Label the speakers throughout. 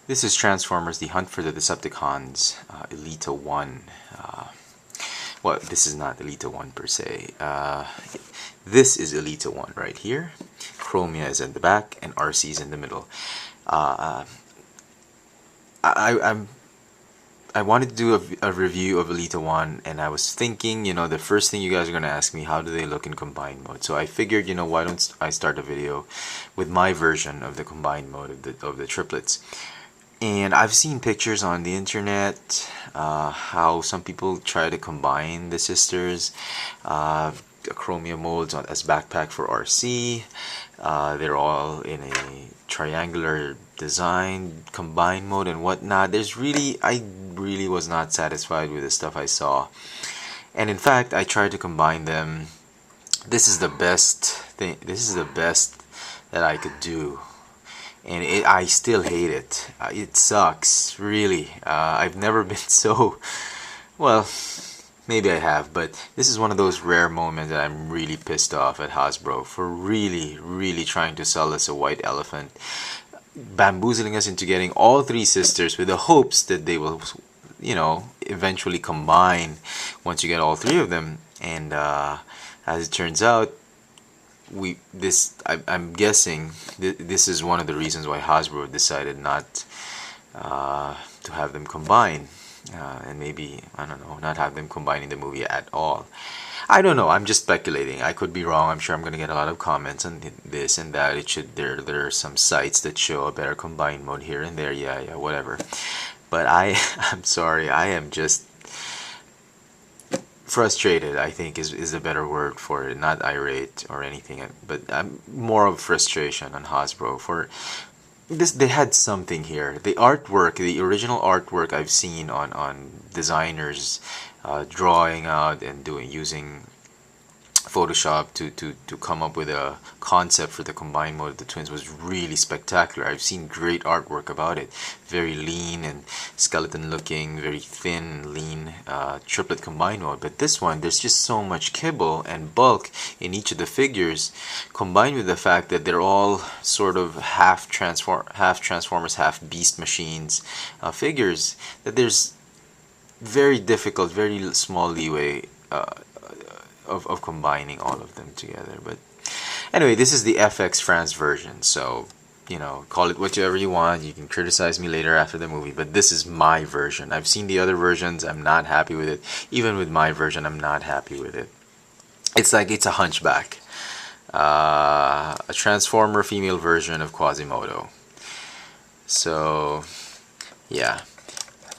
Speaker 1: This is Transformers: The Hunt for the Decepticons, Elita-1. Well, this is not Elita-1 per se. This is Elita-1 right here. Chromia is in the back, and RC is in the middle. I wanted to do a review of Elita-1, and I was thinking, you know, the first thing you guys are going to ask me, how do they look in combined mode? So I figured, you know, why don't I start a video with my version of the combined mode of the triplets. And I've seen pictures on the internet, how some people try to combine the sisters, Chromia molds as backpack for RC. They're all in a triangular design, combined mode and whatnot. I really was not satisfied with the stuff I saw. And in fact, I tried to combine them. This is the best thing. This is the best that I could do. And I still hate it. It sucks, really. I've never been so, well, maybe I have, but this is one of those rare moments that I'm really pissed off at Hasbro for really trying to sell us a white elephant, bamboozling us into getting all three sisters with the hopes that they will, you know, eventually combine once you get all three of them. And as it turns out, I'm guessing this is one of the reasons why Hasbro decided not to have them combine, and maybe, I don't know, not have them combine in the movie at all. I don't know. I'm just speculating. I could be wrong. I'm sure I'm gonna get a lot of comments on this and that. There are some sites that show a better combined mode here and there. Yeah, whatever. But I'm sorry. I am just frustrated, I think is a better word for it, not irate or anything, but I'm more of frustration on Hasbro for this. They had something here. The artwork, the original artwork I've seen on designers drawing out and using Photoshop to come up with a concept for the combined mode of the twins was really spectacular. I've seen great artwork about it. Very lean and skeleton looking, very thin, lean triplet combined mode. But this one, there's just so much kibble and bulk in each of the figures, combined with the fact that they're all sort of half Transformers, half Beast Machines figures, that there's very difficult, very small leeway of combining all of them together. But anyway, this is the fxfranz version, so, you know, call it whatever you want. You can criticize me later after the movie, but this is my version. I've seen the other versions. I'm not happy with it. Even with my version, I'm not happy with it. It's like it's a hunchback, a Transformer female version of Quasimodo. So yeah.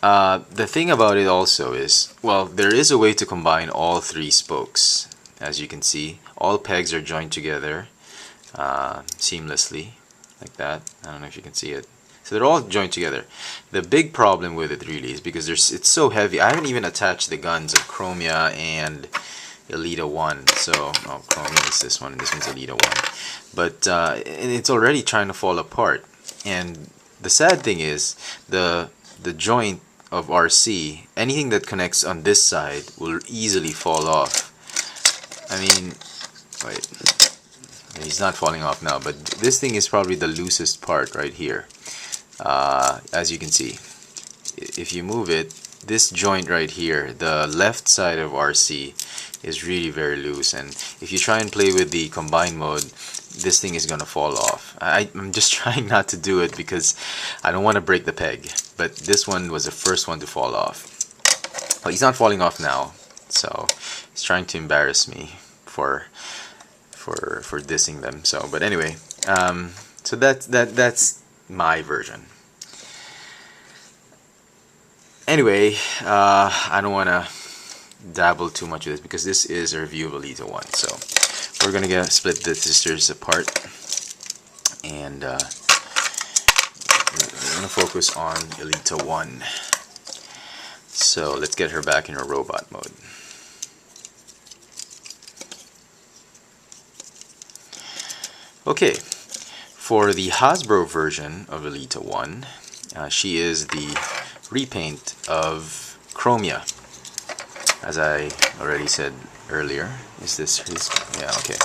Speaker 1: The thing about it also is, well, there is a way to combine all three spokes. As you can see, all pegs are joined together seamlessly, like that. I don't know if you can see it. So they're all joined together. The big problem with it really is because it's so heavy. I haven't even attached the guns of Chromia and Elita-1. So, oh, Chromia is this one, and this one's Elita-1. But it's already trying to fall apart. And the sad thing is, the joint of RC, anything that connects on this side will easily fall off. I mean, wait, he's not falling off now, but this thing is probably the loosest part right here. As you can see, if you move it, this joint right here, the left side of RC is really very loose, and if you try and play with the combined mode, this thing is gonna fall off. I'm just trying not to do it because I don't want to break the peg, but this one was the first one to fall off. Well, he's not falling off now, so he's trying to embarrass me for dissing them. So, but anyway, so that's my version. Anyway, I don't want to dabble too much with this because this is a review of Elita-1. So we're gonna split the sisters apart, and we're gonna focus on Elita-1. So let's get her back in her robot mode. Okay, for the Hasbro version of Elita-1, she is the repaint of Chromia. As I already said earlier, yeah, okay.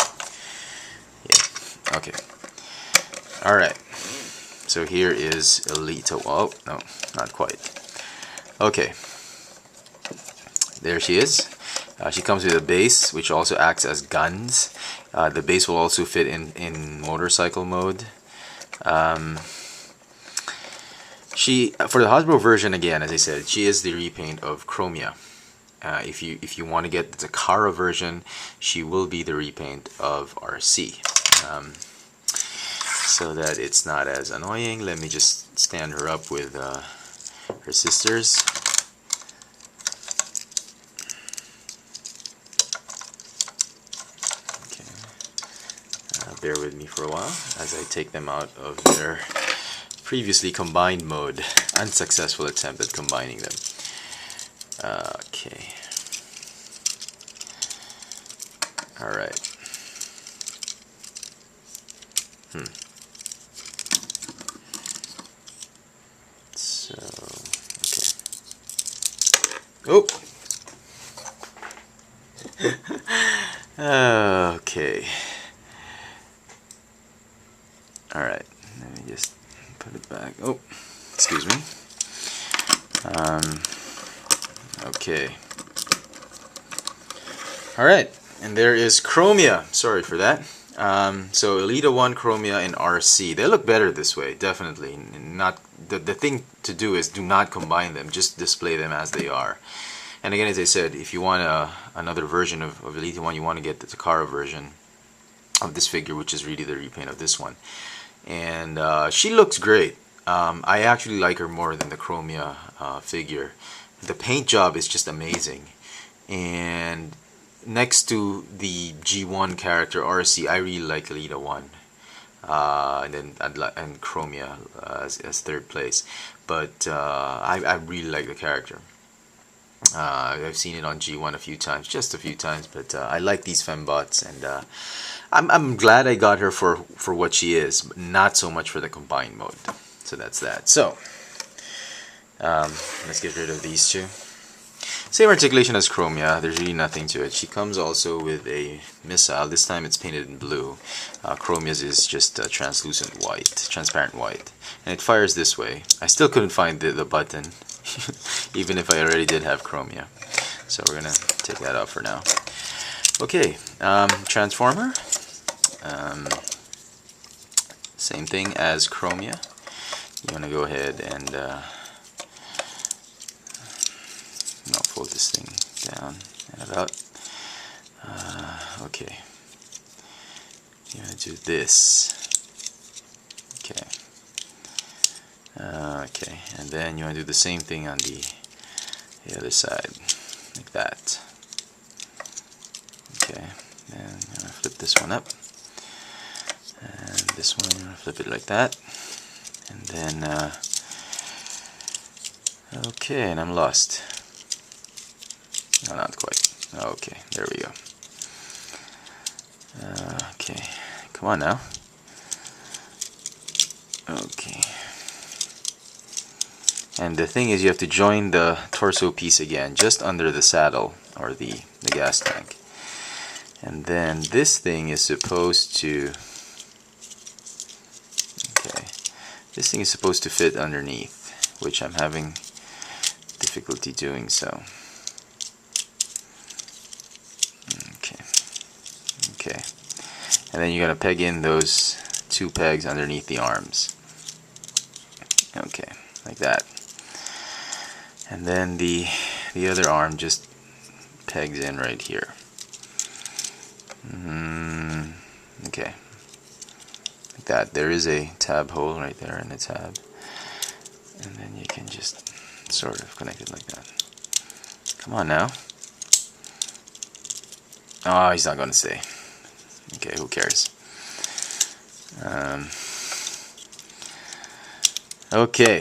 Speaker 1: Yeah, okay. Alright. So here is Elita. Oh, no, not quite. Okay, there she is. She comes with a base, which also acts as guns. The base will also fit in motorcycle mode. For the Hasbro version, again, as I said, she is the repaint of Chromia. If you want to get the Takara version, she will be the repaint of RC. So that it's not as annoying, let me just stand her up with her sisters. Bear with me for a while as I take them out of their previously combined mode. Unsuccessful attempt at combining them. Okay. Alright. So, okay. Oh! Okay. Alright, let me just put it back. Oh, excuse me. Okay. Alright, and there is Chromia. Sorry for that. So Elita-1, Chromia, and RC. They look better this way, definitely. Not the thing to do is do not combine them. Just display them as they are. And again, as I said, if you want another version of Elita-1, you want to get the Takara version of this figure, which is really the repaint of this one. And she looks great. I actually like her more than the Chromia figure. The paint job is just amazing. And next to the G1 character RC, I really like Elita-1. And Chromia as third place. But I really like the character. I've seen it on G1 a few times, just a few times, but I like these fembots, and I'm glad I got her for what she is, but not so much for the combined mode. So that's that. So let's get rid of these two. Same articulation as Chromia. There's really nothing to it. She comes also with a missile. This time it's painted in blue. Chromia's is just translucent white, transparent white, and it fires this way. I still couldn't find the button. Even if I already did have Chromia. So we're gonna take that out for now. Okay, Transformer. Same thing as Chromia. You wanna go ahead and fold this thing down and about. Okay. You wanna do this. Okay. Okay, and then you want to do the same thing on the other side, like that. Okay, and I'm going to flip this one up, and this one I'm going to flip it like that, and then, okay, and I'm lost. No, not quite. Okay, there we go. Okay, come on now. Okay. And the thing is, you have to join the torso piece again, just under the saddle, or the gas tank. And then this thing is supposed to, okay, this thing is supposed to fit underneath, which I'm having difficulty doing so. Okay, okay. And then you're going to peg in those two pegs underneath the arms. Okay, like that. And then the other arm just pegs in right here. Okay, like that. There is a tab hole right there in the tab, and then you can just sort of connect it like that. Come on now. Oh, he's not going to stay. Okay, who cares? Okay.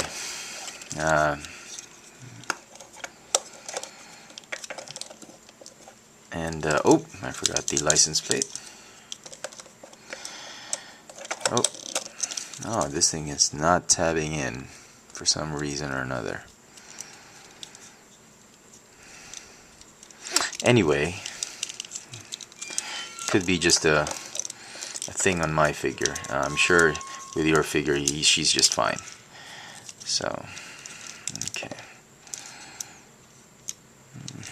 Speaker 1: And oh, I forgot the license plate. Oh, this thing is not tabbing in for some reason or another. Anyway, could be just a thing on my figure. I'm sure with your figure, she's just fine. So, okay.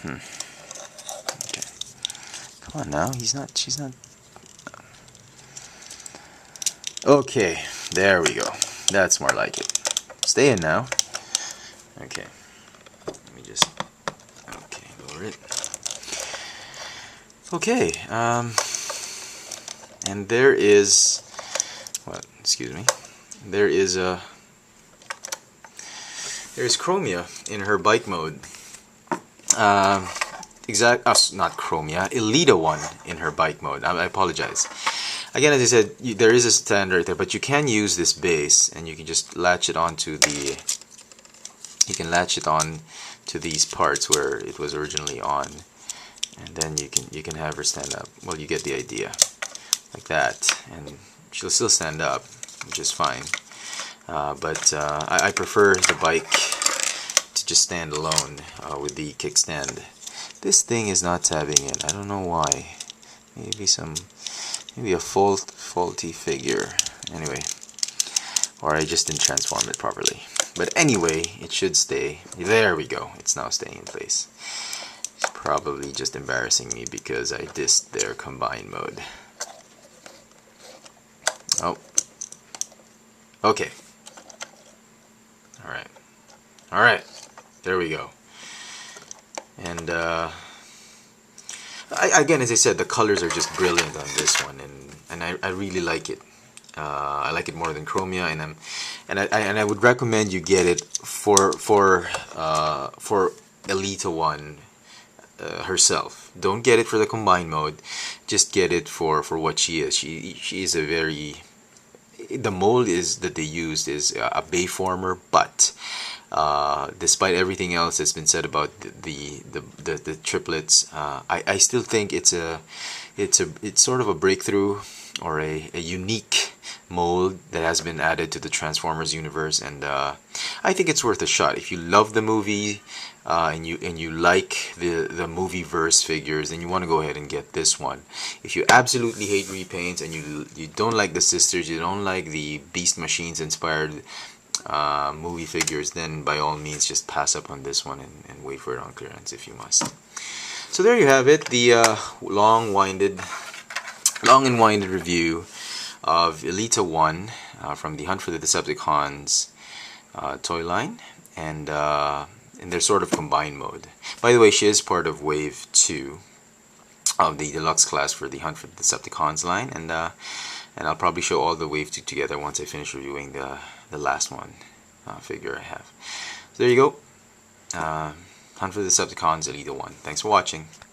Speaker 1: Okay. Come on now, she's not. Okay, there we go. That's more like it. Stay in now. Okay. Let me just, okay, lower it. Okay, and there is, what, excuse me, there's Chromia in her bike mode. Not Chromia, Elita-1 in her bike mode. I apologize. Again, as I said, there is a stand right there, but you can use this base, and you can just latch it onto the, you can latch it on to these parts where it was originally on, and then you can have her stand up. Well, you get the idea, like that, and she'll still stand up, which is fine. But I prefer the bike to just stand alone with the kickstand. This thing is not tabbing in. I don't know why. Maybe a faulty figure. Anyway, or I just didn't transform it properly. But anyway, it should stay. There we go. It's now staying in place. It's probably just embarrassing me because I dissed their combine mode. Oh. Okay. Alright. Alright. There we go. And again, as I said, the colors are just brilliant on this one, and I really like it. I like it more than Chromia, and I would recommend you get it for Elita-1 herself. Don't get it for the combined mode. Just get it for what she is. She is a very, the mold is that they used is a bayformer, but despite everything else that's been said about the triplets, I still think it's sort of a breakthrough or a unique mold that has been added to the Transformers universe, and I think it's worth a shot. If you love the movie and you like the movie verse figures, then you want to go ahead and get this one. If you absolutely hate repaints and you don't like the sisters, you don't like the Beast Machines inspired movie figures, then by all means just pass up on this one and wait for it on clearance if you must. So there you have it, the long and winded review of Elita-1 from the Hunt for the Decepticons toy line, and in their sort of combined mode. By the way, she is part of Wave 2 of the deluxe class for the Hunt for the Decepticons line, and I'll probably show all the Wave 2 together once I finish reviewing the last one figure I have. So there you go. Hunt for the Decepticons Elita-1. Thanks for watching.